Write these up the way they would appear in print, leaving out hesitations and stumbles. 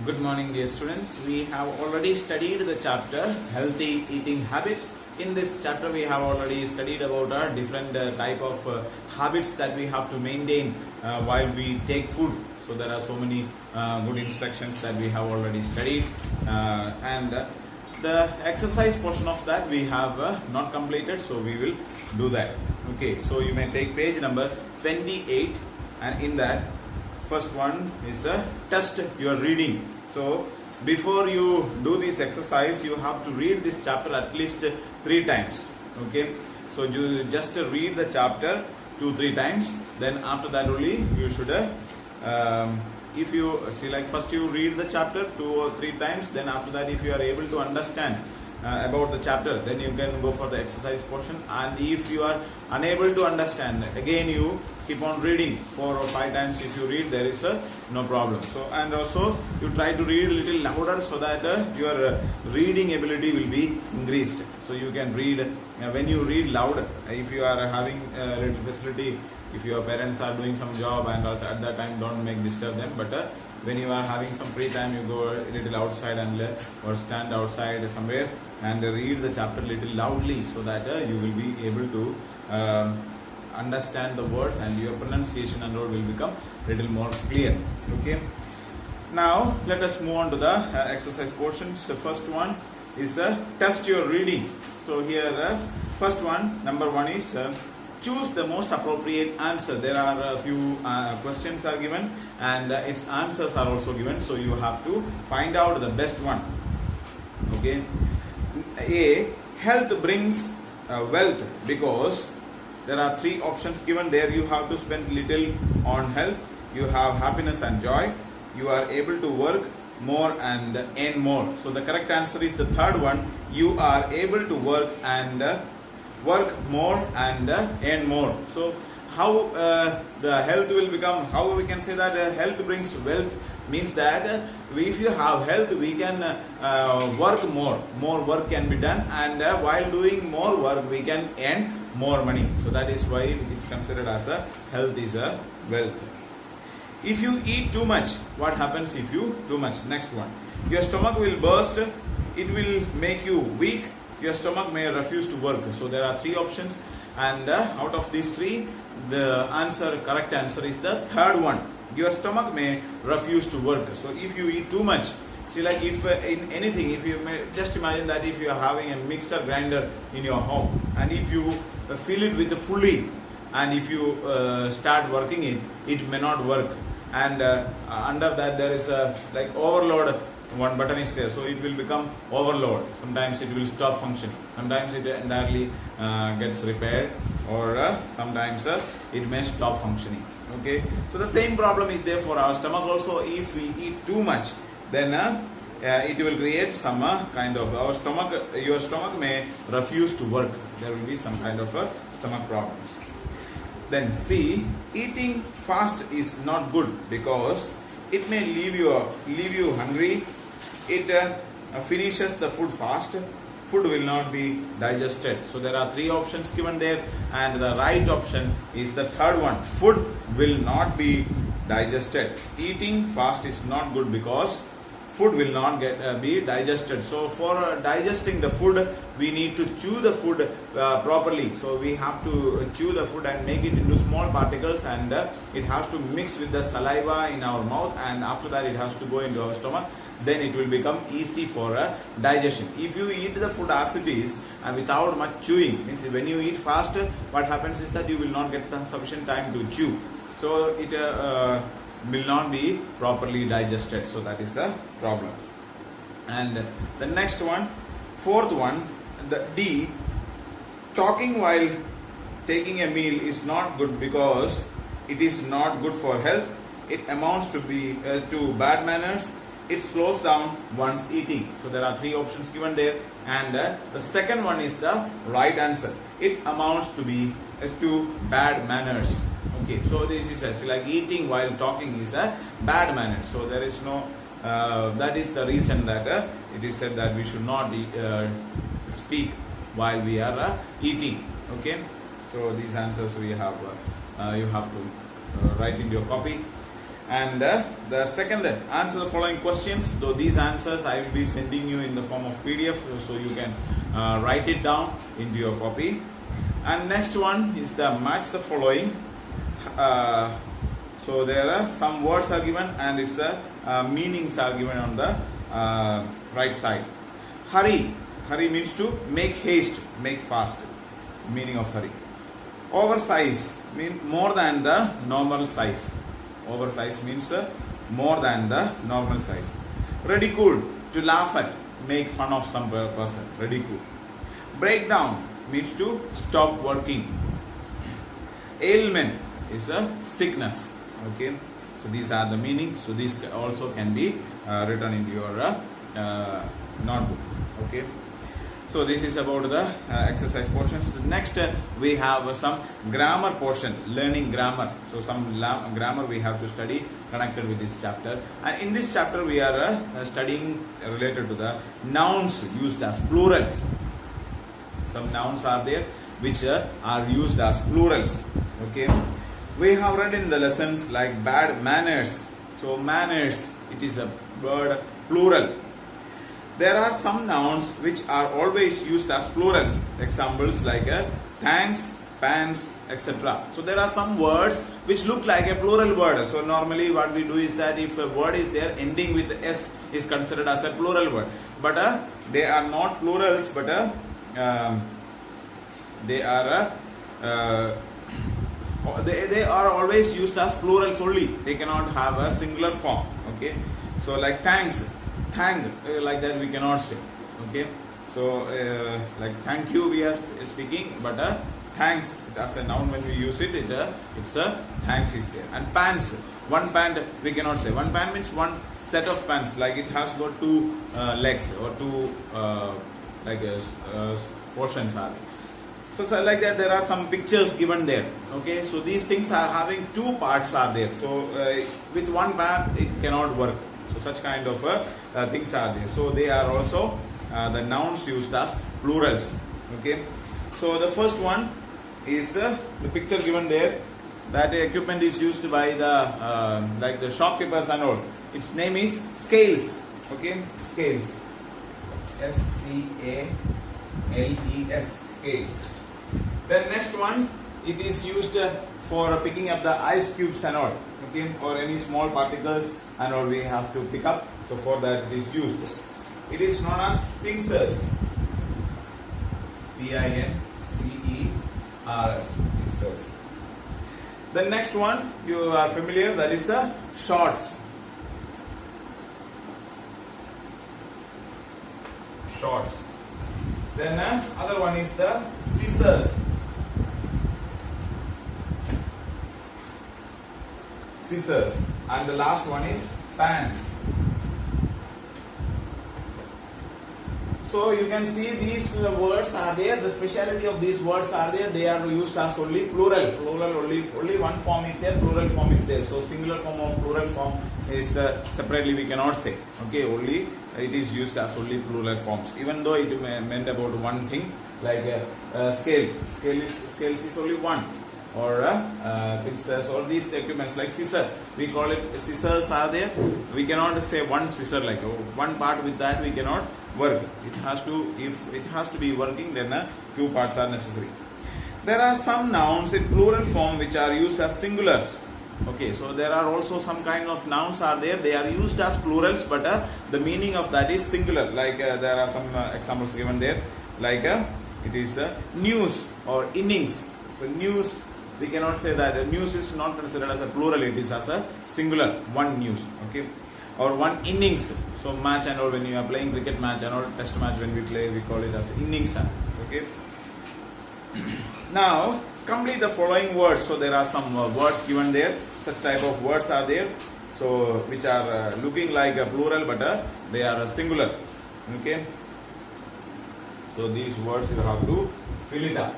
Good morning, dear students. We have already studied the chapter Healthy Eating Habits. In this chapter, we have already studied about different type of habits that we have to maintain while we take food. So there are so many good instructions that we have already studied, and the exercise portion of that we have not completed. So we will do that. Okay. So you may take page number 28, and in that, first one is test your reading. So before you do this exercise, you have to read this chapter at least 3 times. Okay, so you just read the chapter 2-3 times. Then after that only you should if you see, like, first you read the chapter 2 or 3 times, then after that if you are able to understand about the chapter, then you can go for the exercise portion. And if you are unable to understand, again you keep on reading 4 or 5 times. If you read, there is no problem. So, and also you try to read a little louder so that your reading ability will be increased. So you can read when you read loud. If you are having little facility, if your parents are doing some job, and also at that time don't disturb them, but when you are having some free time, you go a little outside and or stand outside somewhere and read the chapter a little loudly, so that you will be able to understand the words, and your pronunciation and all will become little more clear. Okay. Now let us move on to the exercise portions. The first one is test your reading. So here first one, number 1 is choose the most appropriate answer. There are a few questions are given, and its answers are also given. So you have to find out the best one. Okay. A, health brings wealth because there are 3 options given there. You have to spend little on health. You have happiness and joy. You are able to work more and earn more. So the correct answer is the third one. You are able to work more and earn more. So how the health will become, how we can say that health brings wealth, means that if you have health, we can work more work can be done, and while doing more work we can earn more money. So that is why it is considered as a health is a wealth. If you eat too much, what happens if you too much? Next one, your stomach will burst, it will make you weak, your stomach may refuse to work. So there are 3 options, and out of these 3, the correct answer is the third one. Your stomach may refuse to work. So if you eat too much, see, like, if in anything, if you may just imagine that if you are having a mixer grinder in your home, and if you fill it with fully, and if you start working it may not work, and under that there is a like overload. One button is there, so it will become overload. Sometimes it will stop functioning. Sometimes it entirely gets repaired, or sometimes it may stop functioning. Okay, so the same problem is there for our stomach also. If we eat too much, then it will create some kind of your stomach may refuse to work. There will be some kind of stomach problems. Then C, eating fast is not good because it may leave you hungry. It finishes the food fast. Food will not be digested. So there are 3 options given there, and the right option is the third one. Food will not be digested. Eating fast is not good because food will not be digested. So for digesting the food, we need to chew the food properly. So we have to chew the food and make it into small particles, and it has to mix with the saliva in our mouth, and after that it has to go into our stomach. Then it will become easy for digestion. If you eat the food as it is and without much chewing, means when you eat fast, what happens is that you will not get sufficient time to chew. So it will not be properly digested. So that is the problem. And the next one, fourth one, the D, talking while taking a meal is not good because it is not good for health. It amounts to bad manners. It slows down one's eating. So there are 3 options given there, and the second one is the right answer. It amounts to bad manners. Okay, so this is like eating while talking is a bad manner. So there is no that is the reason that it is said that we should not speak while we are eating. Okay, so these answers we have you have to write in your copy. And the second, answer the following questions. Though these answers I will be sending you in the form of PDF, so you can write it down into your copy. And next one is the match the following. So there are some words are given and its meanings are given on the right side. Hurry. Hurry means to make haste, make fast. Meaning of hurry. Oversize means more than the normal size. Oversize means more than the normal size. Ridicule, to laugh at, make fun of some person. Ridicule. Breakdown means to stop working. Ailment is a sickness. Okay, so these are the meanings. So these also can be written into your notebook. Okay, so this is about the exercise portions. Next we have some grammar portion, learning grammar. So some grammar we have to study connected with this chapter. And in this chapter we are studying related to the nouns used as plurals. Some nouns are there which are used as plurals. Okay, we have read in the lessons like bad manners. So manners, it is a word plural. There are some nouns which are always used as plurals. Examples like thanks, pants, etc. So there are some words which look like a plural word. So normally what we do is that if a word is there ending with s is considered as a plural word. But they are not plurals, but they are they are always used as plurals only. They cannot have a singular form. Okay, so like thanks, thank, like that we cannot say. Okay, so like thank you we are speaking, but thanks as a noun when we use it, it's a thanks is there. And pants, one pant we cannot say. One pant means one set of pants, like it has got two legs or two portions are there. So like that there are some pictures given there. Okay, so these things are having two parts are there. So with one part it cannot work. So such kind of things are there. So they are also the nouns used as plurals. Okay, so the first one is the picture given there. That equipment is used by the like the shopkeepers and all. Its name is scales. Okay, scales. SCALES, scales. Then next one, it is used for picking up the ice cubes and all, okay, or any small particles and all we have to pick up. So for that it is used. It is known as pincers. Pincers. Pincers. The next one you are familiar, that is shorts. Shorts. Then other one is the scissors. Scissors. And the last one is pants. So you can see these words are there. The speciality of these words are there. They are used as only plural. Plural only one form is there. Plural form is there. So singular form or plural form is separately we cannot say. Okay, only it is used as only plural forms. Even though it meant about one thing, like scale. Scales is only one. Or pincers, or these documents like scissor, we call it scissors are there. We cannot say one scissor like one part with that we cannot work. It has to, if it has to be working, then two parts are necessary. There are some nouns in plural form which are used as singulars. Okay, so there are also some kind of nouns are there. They are used as plurals, but the meaning of that is singular. Like there are some examples given there. Like it is news or innings. So news, we cannot say that news is not considered as a plural, it is as a singular, one news. Okay, or one innings. So match and all, when you are playing cricket match and all, test match when we play, we call it as innings. Okay, now complete the following words. So there are some words given there. Such type of words are there, so which are looking like a plural, but they are singular. Okay, so these words you have to fill it up.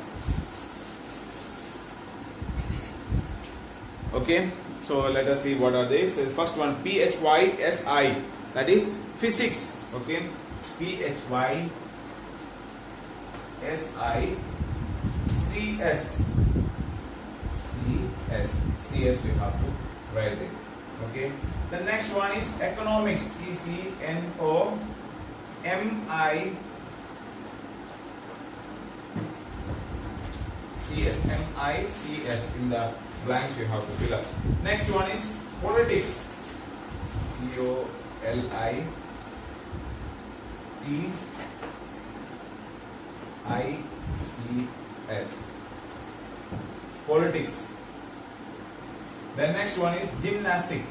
Okay, so let us see what are these. So first one, PHYSI, that is physics. Okay, PHYSI, CS, you have to write it. Okay. The next one is economics. Economics. In the blanks you have to fill up. Next one is politics. Politics. Politics. The next one is gymnastic.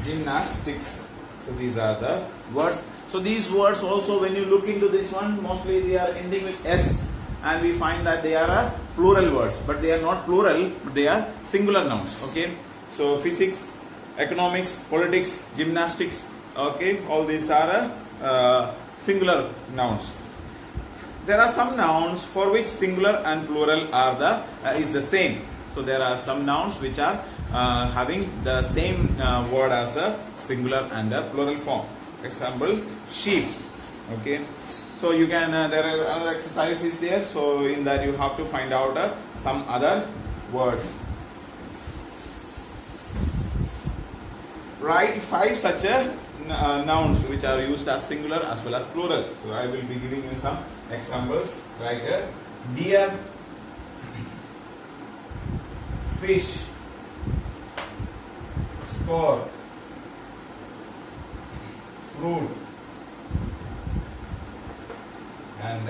Gymnastics. So these are the words. So these words also, when you look into this one, mostly they are ending with S, and we find that they are a plural words, but they are not plural, but they are singular nouns. Okay. So physics, economics, politics, gymnastics. Okay, all these are singular nouns. There are some nouns for which singular and plural are is the same. So there are some nouns which are having the same word as a singular and a plural form. Example, sheep. Okay, so you can there are other exercises there. So in that you have to find out some other words. Write 5 such nouns which are used as singular as well as plural. So I will be giving you some examples. Like deer, fish, score, fruit, and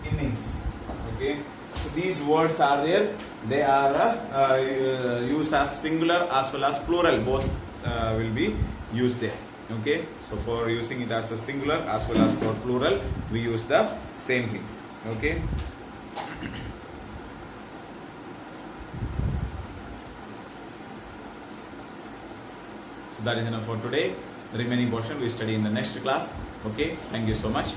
innings. Okay, so these words are there. They are used as singular as well as plural. Both will be used there. Okay, so for using it as a singular as well as for plural, we use the same thing. Okay. So that is enough for today. The remaining portion we study in the next class. Okay, thank you so much.